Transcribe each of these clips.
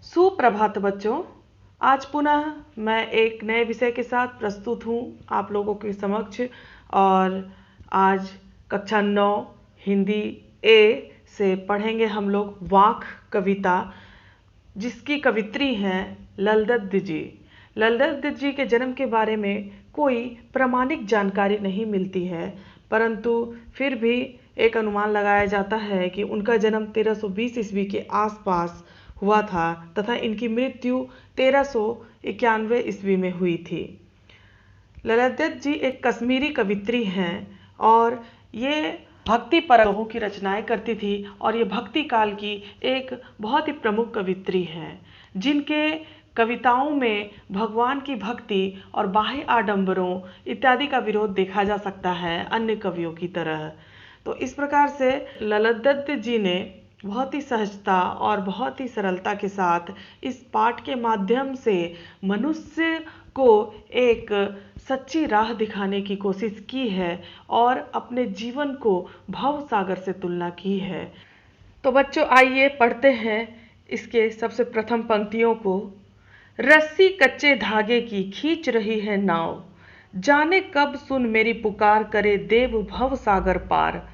सुप्रभात बच्चों। आज पुनः मैं एक नए विषय के साथ प्रस्तुत हूँ आप लोगों के समक्ष। और आज कक्षा 9 हिंदी ए से पढ़ेंगे हम लोग वाक कविता, जिसकी कवित्री हैं लल दत्त जी। लल दत्त जी के जन्म के बारे में कोई प्रामाणिक जानकारी नहीं मिलती है, परंतु फिर भी एक अनुमान लगाया जाता है कि उनका जन्म 1320 ईस्वी के आसपास हुआ था तथा इनकी मृत्यु 1391 ईस्वी में हुई थी। लल दत्त जी एक कश्मीरी कवित्री हैं और ये भक्ति पर लोगों की रचनाएं करती थी और ये भक्ति काल की एक बहुत ही प्रमुख कवित्री हैं, जिनके कविताओं में भगवान की भक्ति और बाह्य आडंबरों इत्यादि का विरोध देखा जा सकता है अन्य कवियों की तरह। तो इस प्रकार से लल दत्त जी ने बहुत ही सहजता और बहुत ही सरलता के साथ इस पाठ के माध्यम से मनुष्य को एक सच्ची राह दिखाने की कोशिश की है और अपने जीवन को भव सागर से तुलना की है। तो बच्चों आइए पढ़ते हैं इसके सबसे प्रथम पंक्तियों को। रस्सी कच्चे धागे की खींच रही है नाव, जाने कब सुन मेरी पुकार करे देव भव सागर पार।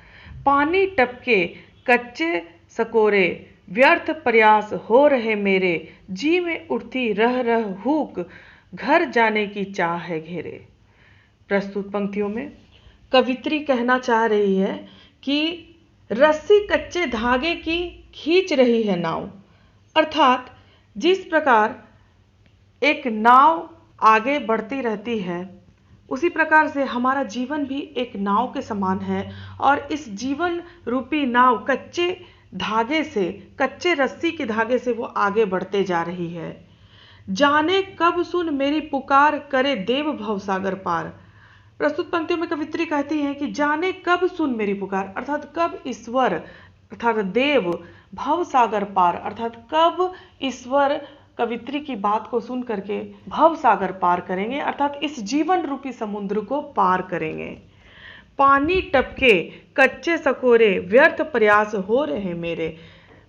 पानी टपके कच्चे सकोरे, व्यर्थ प्रयास हो रहे मेरे, जी में उठती रह रह हुक, घर जाने की चाह है घेरे। प्रस्तुत पंक्तियों में कवित्री कहना चाह रही है कि रस्सी कच्चे धागे की खींच रही है नाव, अर्थात जिस प्रकार एक नाव आगे बढ़ती रहती है उसी प्रकार से हमारा जीवन भी एक नाव के समान है और इस जीवन रूपी नाव कच्चे धागे से, कच्चे रस्सी के धागे से वो आगे बढ़ते जा रही है। जाने कब सुन मेरी पुकार करे देव भवसागर पार। प्रस्तुत पंक्तियों में कवित्री कहती है कि जाने कब सुन मेरी पुकार, अर्थात कब ईश्वर अर्थात देव भवसागर पार, अर्थात कब ईश्वर कवित्री की बात को सुन करके भव सागर पार करेंगे, अर्थात इस जीवन रूपी समुद्र को पार करेंगे। पानी टपके कच्चे सकोरे, व्यर्थ प्रयास हो रहे मेरे।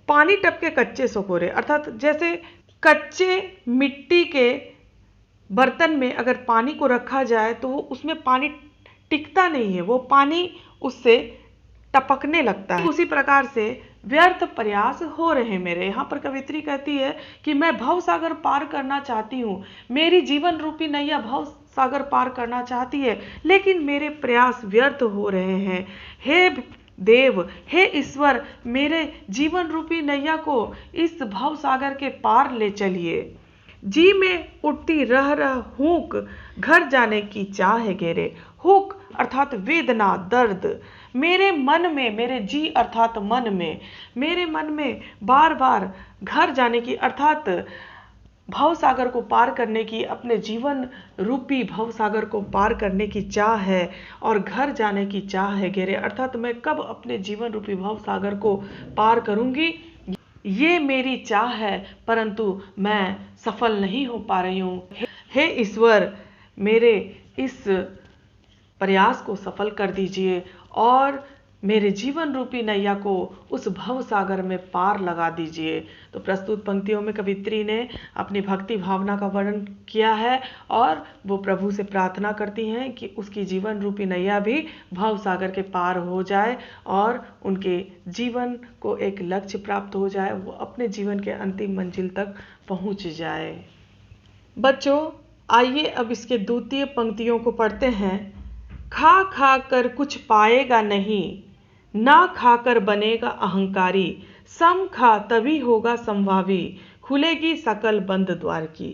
पानी टपके कच्चे सकोरे, अर्थात जैसे कच्चे मिट्टी के बर्तन में अगर पानी को रखा जाए तो वो उसमें पानी टिकता नहीं है, वो पानी उससे टपकने लगता है। उसी प्रकार से व्यर्थ प्रयास हो रहे मेरे। यहाँ पर कवित्री कहती है कि मैं भव सागर पार करना चाहती हूँ, मेरी जीवन रूपी नैया भव सागर पार करना चाहती है, लेकिन मेरे प्रयास व्यर्थ हो रहे हैं। हे देव, हे ईश्वर, मेरे जीवन रूपी नैया को इस भव सागर के पार ले चलिए। जी में उठती रह रह हुक, घर जाने की चाह है घेरे। हुक अर्थात वेदना, दर्द मेरे मन में, मेरे जी अर्थात मन में, मेरे मन में बार बार घर जाने की अर्थात भव सागर को पार करने की, अपने जीवन रूपी भव सागर को पार करने की चाह है और घर जाने की चाह है घेरे, अर्थात मैं कब अपने जीवन रूपी भव सागर को पार करूंगी, ये मेरी चाह है, परंतु मैं सफल नहीं हो पा रही हूँ। हे ईश्वर, मेरे इस प्रयास को सफल कर दीजिए और मेरे जीवन रूपी नैया को उस भव सागर में पार लगा दीजिए। तो प्रस्तुत पंक्तियों में कवित्री ने अपनी भक्ति भावना का वर्णन किया है और वो प्रभु से प्रार्थना करती हैं कि उसकी जीवन रूपी नैया भी भव सागर के पार हो जाए और उनके जीवन को एक लक्ष्य प्राप्त हो जाए, वो अपने जीवन के अंतिम मंजिल तक पहुंच जाए। बच्चों आइए अब इसके द्वितीय पंक्तियों को पढ़ते हैं। खा खा कर कुछ पाएगा नहीं, ना खाकर बनेगा अहंकारी, सम खा तभी होगा संभावी, खुलेगी सकल बंद द्वार की।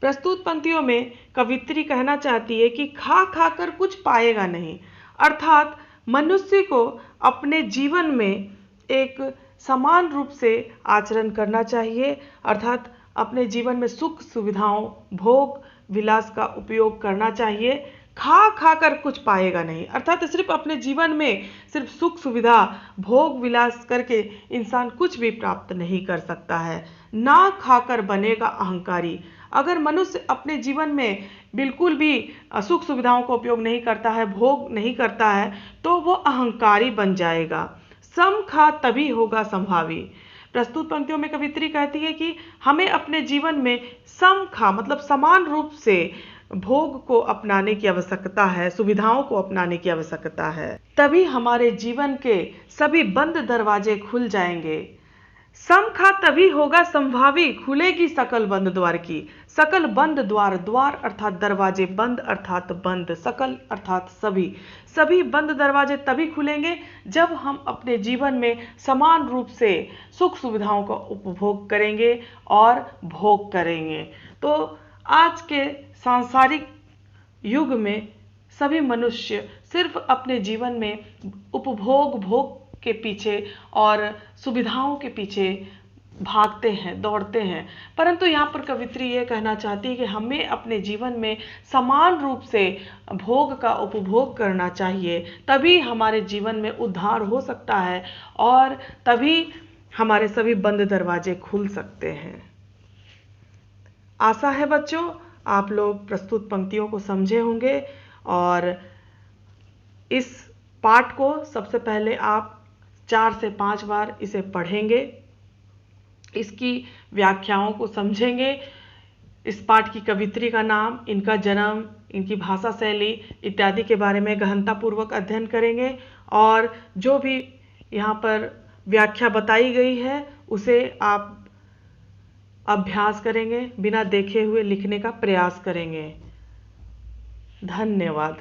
प्रस्तुत पंक्तियों में कवित्री कहना चाहती है कि खा खा कर कुछ पाएगा नहीं, अर्थात मनुष्य को अपने जीवन में एक समान रूप से आचरण करना चाहिए, अर्थात अपने जीवन में सुख सुविधाओं, भोग विलास का उपयोग करना चाहिए। खा खा कर कुछ पाएगा नहीं, अर्थात सिर्फ अपने जीवन में सिर्फ सुख सुविधा, भोग विलास करके इंसान कुछ भी प्राप्त नहीं कर सकता है। ना खाकर बनेगा अहंकारी, अगर मनुष्य अपने जीवन में बिल्कुल भी सुख सुविधाओं का उपयोग नहीं करता है, भोग नहीं करता है, तो वो अहंकारी बन जाएगा। सम खा तभी होगा संभावी। प्रस्तुत पंक्तियों में कवित्री कहती है कि हमें अपने जीवन में समखा मतलब समान रूप से भोग को अपनाने की आवश्यकता है, सुविधाओं को अपनाने की आवश्यकता है। तभी हमारे जीवन के सभी बंद दरवाजे खुल जाएंगे। समखा तभी होगा संभावी, खुलेगी सकल बंद द्वार की। सकल बंद द्वार, द्वार अर्थात दरवाजे, बंद अर्थात बंद, सकल अर्थात सभी। सभी बंद दरवाजे तभी खुलेंगे जब हम अपने जीवन में समान रूप से सुख सुविधाओं का उपभोग करेंगे और भोग करेंगे। तो आज के सांसारिक युग में सभी मनुष्य सिर्फ अपने जीवन में उपभोग, भोग के पीछे और सुविधाओं के पीछे भागते हैं, दौड़ते हैं। परंतु यहाँ पर कवित्री ये कहना चाहती है कि हमें अपने जीवन में समान रूप से भोग का उपभोग करना चाहिए, तभी हमारे जीवन में उद्धार हो सकता है और तभी हमारे सभी बंद दरवाजे खुल सकते हैं। आशा है बच्चों आप लोग प्रस्तुत पंक्तियों को समझे होंगे और इस पाठ को सबसे पहले आप 4 से 5 बार इसे पढ़ेंगे, इसकी व्याख्याओं को समझेंगे, इस पाठ की कवित्री का नाम, इनका जन्म, इनकी भाषा शैली इत्यादि के बारे में गहनतापूर्वक अध्ययन करेंगे और जो भी यहाँ पर व्याख्या बताई गई है उसे आप अभ्यास करेंगे, बिना देखे हुए लिखने का प्रयास करेंगे। धन्यवाद।